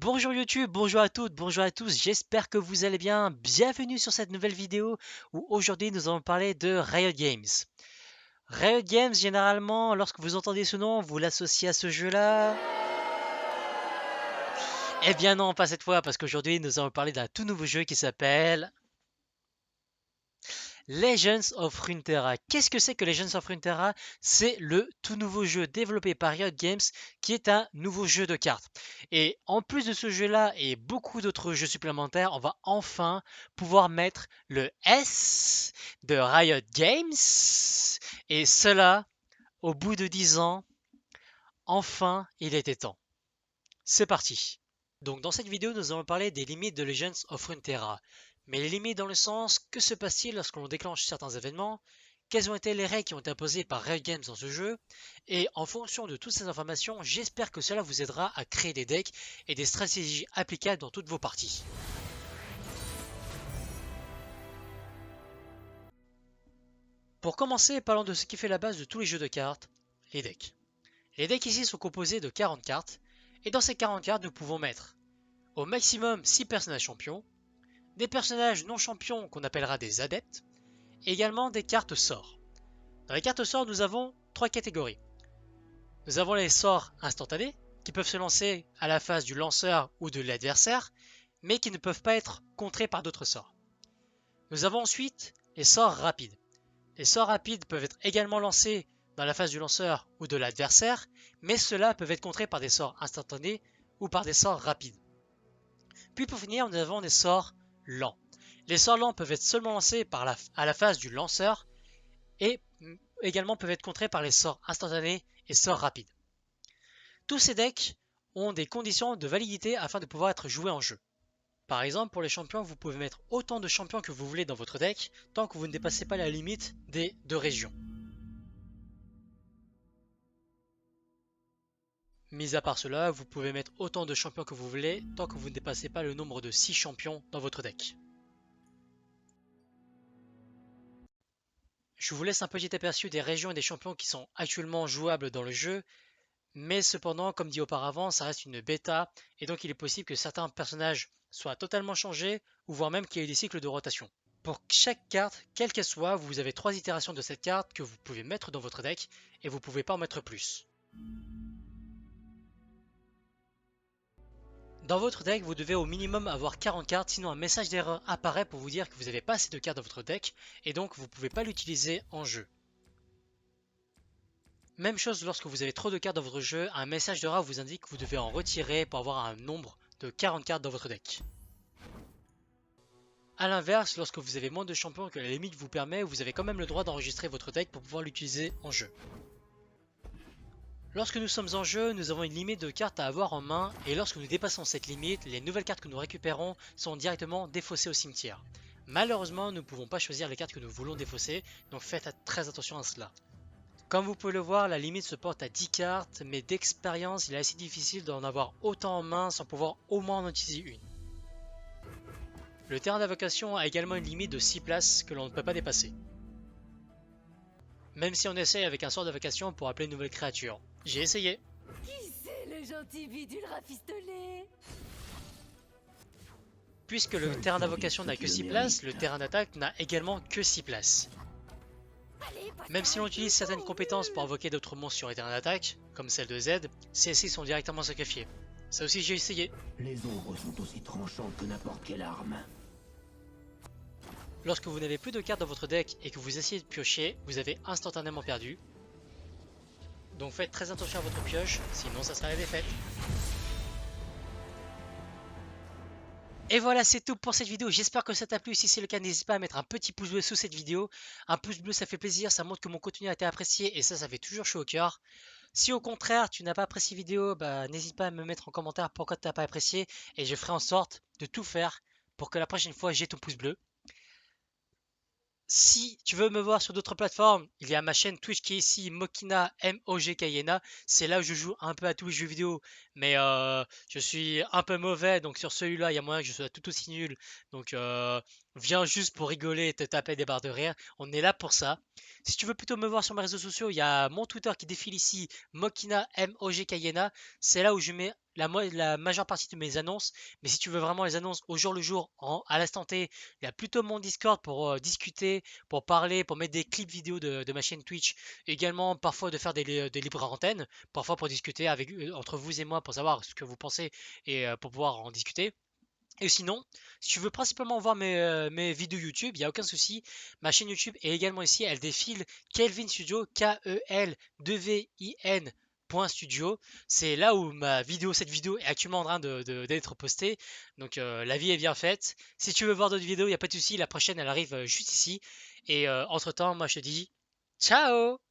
Bonjour YouTube, bonjour à toutes, bonjour à tous, j'espère que vous allez bien. Bienvenue sur cette nouvelle vidéo où aujourd'hui nous allons parler de Riot Games. Riot Games, généralement, lorsque vous entendez ce nom, vous l'associez à ce jeu-là. Eh bien non, pas cette fois, parce qu'aujourd'hui nous allons parler d'un tout nouveau jeu qui s'appelle Legends of Runeterra. Qu'est-ce que c'est que Legends of Runeterra? C'est le tout nouveau jeu développé par Riot Games qui est un nouveau jeu de cartes. Et en plus de ce jeu-là et beaucoup d'autres jeux supplémentaires, on va enfin pouvoir mettre le S de Riot Games. Et cela, au bout de 10 ans, enfin, il était temps. C'est parti. Donc dans cette vidéo, nous allons parler des limites de Legends of Runeterra. Mais les limites dans le sens, que se passe-t-il lorsque l'on déclenche certains événements? Quelles ont été les règles qui ont été imposées par Riot Games dans ce jeu? Et en fonction de toutes ces informations, j'espère que cela vous aidera à créer des decks et des stratégies applicables dans toutes vos parties. Pour commencer, parlons de ce qui fait la base de tous les jeux de cartes, les decks. Les decks ici sont composés de 40 cartes, et dans ces 40 cartes, nous pouvons mettre au maximum 6 personnages champions, des personnages non champions qu'on appellera des adeptes, et également des cartes sorts. Dans les cartes sorts, nous avons trois catégories. Nous avons les sorts instantanés, qui peuvent se lancer à la phase du lanceur ou de l'adversaire, mais qui ne peuvent pas être contrés par d'autres sorts. Nous avons ensuite les sorts rapides. Les sorts rapides peuvent être également lancés dans la phase du lanceur ou de l'adversaire, mais ceux-là peuvent être contrés par des sorts instantanés ou par des sorts rapides. Puis pour finir, nous avons des sorts lents. Les sorts lents peuvent être seulement lancés à la phase du lanceur et également peuvent être contrés par les sorts instantanés et sorts rapides. Tous ces decks ont des conditions de validité afin de pouvoir être joués en jeu. Par exemple, pour les champions, vous pouvez mettre autant de champions que vous voulez dans votre deck tant que vous ne dépassez pas la limite des 2 régions. Mis à part cela, vous pouvez mettre autant de champions que vous voulez tant que vous ne dépassez pas le nombre de 6 champions dans votre deck. Je vous laisse un petit aperçu des régions et des champions qui sont actuellement jouables dans le jeu, mais cependant, comme dit auparavant, ça reste une bêta, et donc il est possible que certains personnages soient totalement changés, ou voire même qu'il y ait des cycles de rotation. Pour chaque carte, quelle qu'elle soit, vous avez 3 itérations de cette carte que vous pouvez mettre dans votre deck, et vous ne pouvez pas en mettre plus. Dans votre deck, vous devez au minimum avoir 40 cartes, sinon un message d'erreur apparaît pour vous dire que vous n'avez pas assez de cartes dans votre deck, et donc vous ne pouvez pas l'utiliser en jeu. Même chose lorsque vous avez trop de cartes dans votre jeu, un message d'erreur vous indique que vous devez en retirer pour avoir un nombre de 40 cartes dans votre deck. A l'inverse, lorsque vous avez moins de champions que la limite vous permet, vous avez quand même le droit d'enregistrer votre deck pour pouvoir l'utiliser en jeu. Lorsque nous sommes en jeu, nous avons une limite de cartes à avoir en main, et lorsque nous dépassons cette limite, les nouvelles cartes que nous récupérons sont directement défaussées au cimetière. Malheureusement, nous ne pouvons pas choisir les cartes que nous voulons défausser, donc faites très attention à cela. Comme vous pouvez le voir, la limite se porte à 10 cartes, mais d'expérience, il est assez difficile d'en avoir autant en main sans pouvoir au moins en utiliser une. Le terrain d'invocation a également une limite de 6 places que l'on ne peut pas dépasser. Même si on essaye avec un sort d'invocation pour appeler une nouvelle créature. J'ai essayé. Qui c'est le gentil bidule rafistolé? Puisque le terrain d'invocation n'a que 6 places, le terrain d'attaque n'a également que 6 places. Même si l'on utilise certaines compétences pour invoquer d'autres monstres sur les terrains d'attaque, comme celle de Z, celles-ci sont directement sacrifiées. Ça aussi j'ai essayé. Les ombres sont aussi tranchantes que n'importe quelle arme. Lorsque vous n'avez plus de cartes dans votre deck et que vous essayez de piocher, vous avez instantanément perdu. Donc faites très attention à votre pioche, sinon ça sera la défaite. Et voilà, c'est tout pour cette vidéo. J'espère que ça t'a plu. Si c'est le cas, n'hésite pas à mettre un petit pouce bleu sous cette vidéo. Un pouce bleu, ça fait plaisir, ça montre que mon contenu a été apprécié et ça fait toujours chaud au cœur. Si au contraire, tu n'as pas apprécié la vidéo, bah, n'hésite pas à me mettre en commentaire pourquoi tu n'as pas apprécié et je ferai en sorte de tout faire pour que la prochaine fois, j'ai ton pouce bleu. Si tu veux me voir sur d'autres plateformes, il y a ma chaîne Twitch qui est ici, Mokina, M-O-G-K-I-N-A. C'est là où je joue un peu à tous les jeux vidéo, mais je suis un peu mauvais, donc sur celui-là, il y a moyen que je sois tout aussi nul. Donc viens juste pour rigoler et te taper des barres de rire. On est là pour ça. Si tu veux plutôt me voir sur mes réseaux sociaux, il y a mon Twitter qui défile ici, Mokina, M-O-G-K-I-N-A. C'est là où je mets la majeure partie de mes annonces. Mais si tu veux vraiment les annonces au jour le jour, à l'instant T, il y a plutôt mon Discord pour discuter, pour parler, pour mettre des clips vidéo de ma chaîne Twitch. Également, parfois de faire des libres antennes. Parfois pour discuter avec, entre vous et moi pour savoir ce que vous pensez et pour pouvoir en discuter. Et sinon, si tu veux principalement voir mes vidéos YouTube, il n'y a aucun souci. Ma chaîne YouTube est également ici. Elle défile Kelvin Studio, K-E-L-2-V-I-N. Studio, c'est là où cette vidéo est actuellement en train d'être postée. Donc la vie est bien faite. Si tu veux voir d'autres vidéos, il n'y a pas de souci. La prochaine, elle arrive juste ici. Et entre-temps, moi je te dis ciao!